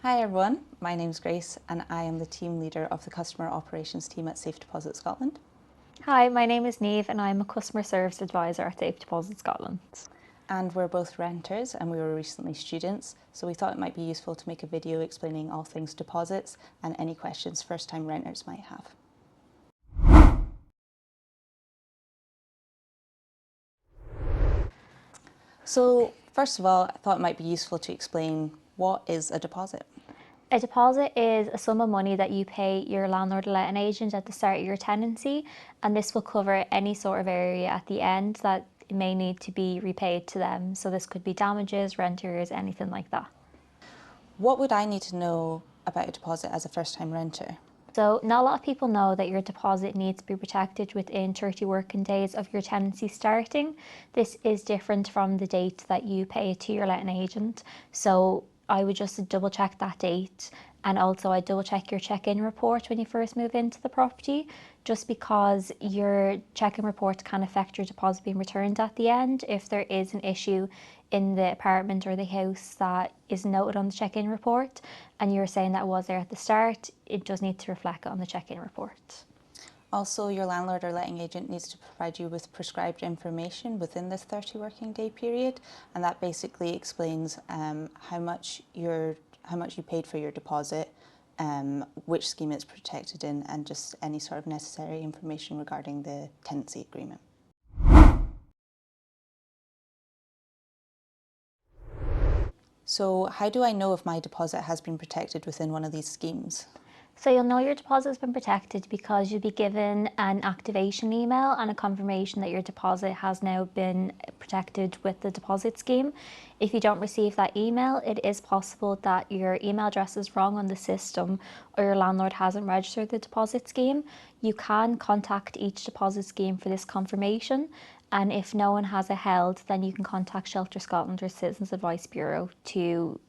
Hi everyone, my name's Grace and I am the team leader of the customer operations team at SafeDeposits Scotland. Hi, my name is Niamh and I'm a customer service advisor at SafeDeposits Scotland. And we're both renters and we were recently students, so we thought it might be useful to make a video explaining all things deposits and any questions first-time renters might have. So first of all, I thought it might be useful to explain what is a deposit. A deposit is a sum of money that you pay your landlord or letting agent at the start of your tenancy, and this will cover any sort of area at the end that may need to be repaid to them. So this could be damages, renters, anything like that. What would I need to know about a deposit as a first-time renter? So not a lot of people know that your deposit needs to be protected within 30 working days of your tenancy starting. This is different from the date that you pay it to your letting agent. So I would just double check that date, and also I double check your check-in report when you first move into the property, just because your check-in report can affect your deposit being returned at the end if there is an issue in the apartment or the house that is noted on the check-in report and you're saying that was there at the start. It does need to reflect on the check-in report. Also, your landlord or letting agent needs to provide you with prescribed information within this 30 working day period, and that basically explains how much you paid for your deposit, which scheme it's protected in, and just any sort of necessary information regarding the tenancy agreement. So how do I know if my deposit has been protected within one of these schemes? So you'll know your deposit has been protected because you'll be given an activation email and a confirmation that your deposit has now been protected with the deposit scheme. If you don't receive that email, it is possible that your email address is wrong on the system or your landlord hasn't registered the deposit scheme. You can contact each deposit scheme for this confirmation, and if no one has it held, then you can contact Shelter Scotland or Citizens Advice Bureau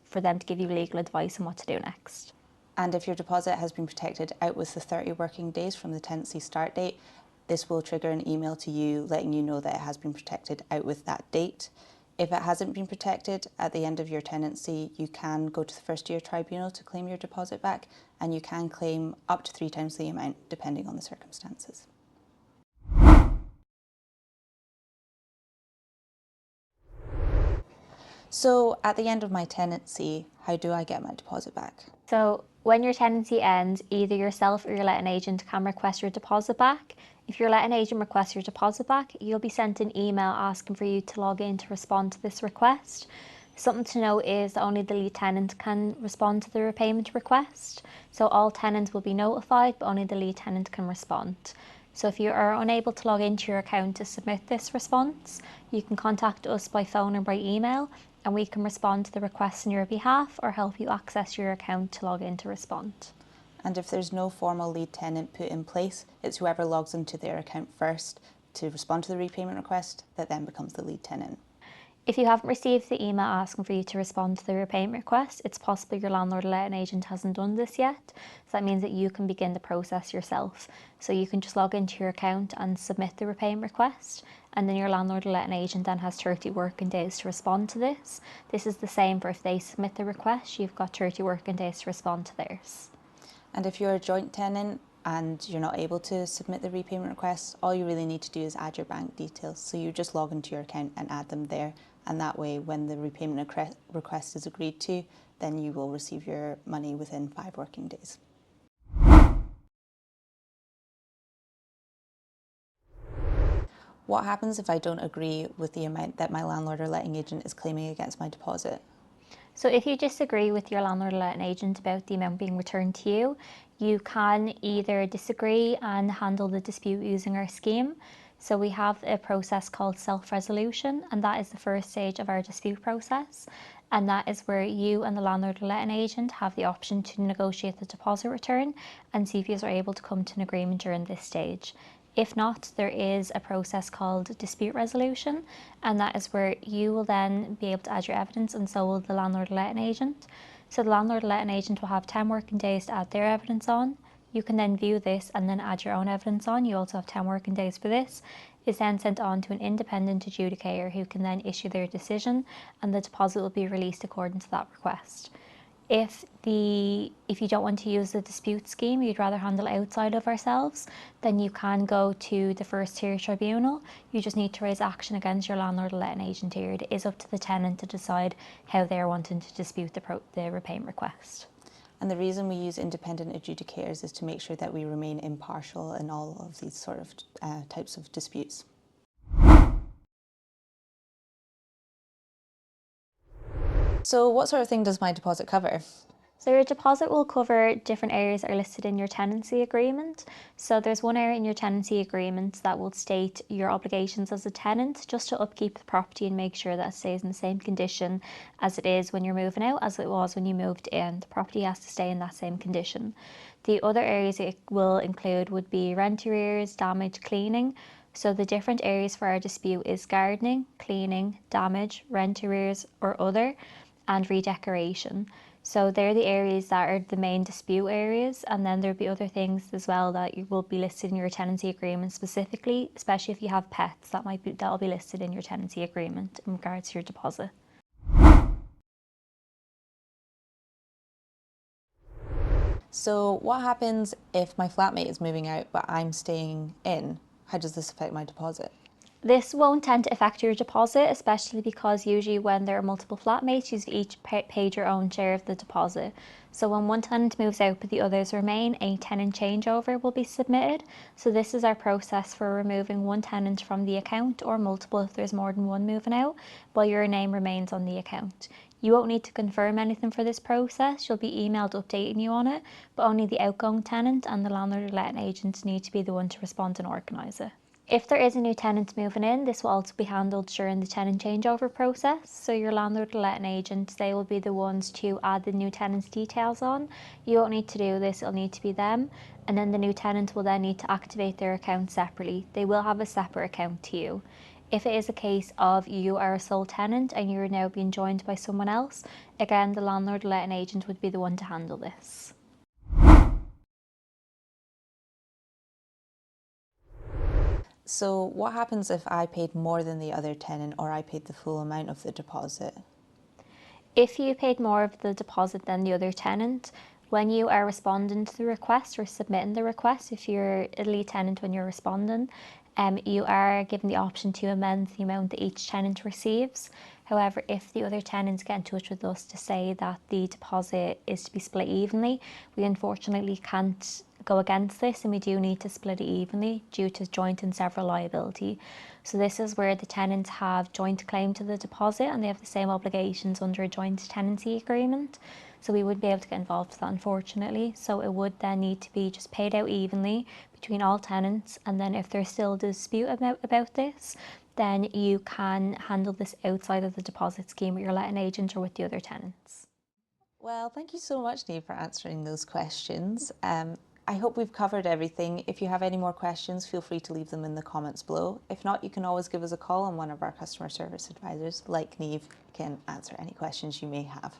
for them to give you legal advice on what to do next. And if your deposit has been protected out with the 30 working days from the tenancy start date, this will trigger an email to you letting you know that it has been protected out with that date. If it hasn't been protected at the end of your tenancy, you can go to the first year tribunal to claim your deposit back, and you can claim up to 3 times the amount depending on the circumstances. So at the end of my tenancy, how do I get my deposit back? So when your tenancy ends, either yourself or your letting agent can request your deposit back. If your letting agent requests your deposit back, you'll be sent an email asking for you to log in to respond to this request. Something to note is that only the lead tenant can respond to the repayment request. So all tenants will be notified, but only the lead tenant can respond. So if you are unable to log into your account to submit this response, you can contact us by phone or by email, and we can respond to the request on your behalf or help you access your account to log in to respond. And if there's no formal lead tenant put in place, it's whoever logs into their account first to respond to the repayment request that then becomes the lead tenant. If you haven't received the email asking for you to respond to the repayment request, it's possible your landlord or letting agent hasn't done this yet. So that means that you can begin the process yourself. So you can just log into your account and submit the repayment request, and then your landlord or letting agent then has 30 working days to respond to this. This is the same for if they submit the request, you've got 30 working days to respond to theirs. And if you're a joint tenant and you're not able to submit the repayment request, all you really need to do is add your bank details. So you just log into your account and add them there. And that way, when the repayment request is agreed to, then you will receive your money within 5 working days. What happens if I don't agree with the amount that my landlord or letting agent is claiming against my deposit? So if you disagree with your landlord or letting agent about the amount being returned to you, you can either disagree and handle the dispute using our scheme. So we have a process called self-resolution, and that is the first stage of our dispute process. And that is where you and the landlord or letting agent have the option to negotiate the deposit return and see if you are able to come to an agreement during this stage. If not, there is a process called dispute resolution, and that is where you will then be able to add your evidence, and so will the landlord or letting agent. So the landlord or letting agent will have 10 working days to add their evidence on. You can then view this and then add your own evidence on. You also have 10 working days for this. It's then sent on to an independent adjudicator who can then issue their decision, and the deposit will be released according to that request. If you don't want to use the dispute scheme, you'd rather handle outside of ourselves, then you can go to the first tier tribunal. You just need to raise action against your landlord or letting agent here. It is up to the tenant to decide how they're wanting to dispute the repayment request. And the reason we use independent adjudicators is to make sure that we remain impartial in all of these sort of types of disputes. So what sort of thing does my deposit cover? So your deposit will cover different areas that are listed in your tenancy agreement. So there's one area in your tenancy agreement that will state your obligations as a tenant just to upkeep the property and make sure that it stays in the same condition as it is when you're moving out as it was when you moved in. The property has to stay in that same condition. The other areas it will include would be rent arrears, damage, cleaning. So the different areas for our dispute is gardening, cleaning, damage, rent arrears or other, and redecoration. So they're the areas that are the main dispute areas, and then there'll be other things as well that will be listed in your tenancy agreement specifically, especially if you have pets, that'll be listed in your tenancy agreement in regards to your deposit. So what happens if my flatmate is moving out but I'm staying in? How does this affect my deposit? This won't tend to affect your deposit, especially because usually when there are multiple flatmates, you've each paid your own share of the deposit. So when one tenant moves out but the others remain, a tenant changeover will be submitted. So this is our process for removing one tenant from the account, or multiple if there's more than one moving out, while your name remains on the account. You won't need to confirm anything for this process. You'll be emailed updating you on it, but only the outgoing tenant and the landlord or letting agent need to be the one to respond and organise it. If there is a new tenant moving in, this will also be handled during the tenant changeover process. So your landlord or letting agent, they will be the ones to add the new tenant's details on. You won't need to do this, it'll need to be them. And then the new tenant will then need to activate their account separately. They will have a separate account to you. If it is a case of you are a sole tenant and you're now being joined by someone else, again, the landlord or letting agent would be the one to handle this. So what happens if I paid more than the other tenant, or I paid the full amount of the deposit? If you paid more of the deposit than the other tenant, when you are responding to the request or submitting the request, if you're a lead tenant when you're responding, you are given the option to amend the amount that each tenant receives. However, if the other tenants get in touch with us to say that the deposit is to be split evenly, we unfortunately can't go against this, and we do need to split it evenly due to joint and several liability. So this is where the tenants have joint claim to the deposit and they have the same obligations under a joint tenancy agreement. So we wouldn't be able to get involved with that, unfortunately. So it would then need to be just paid out evenly between all tenants, and then if there's still a dispute about this, then you can handle this outside of the deposit scheme with your letting agent or with the other tenants. Well, thank you so much, Niamh, for answering those questions. I hope we've covered everything. If you have any more questions, feel free to leave them in the comments below. If not, you can always give us a call and one of our customer service advisors, like Niamh, can answer any questions you may have.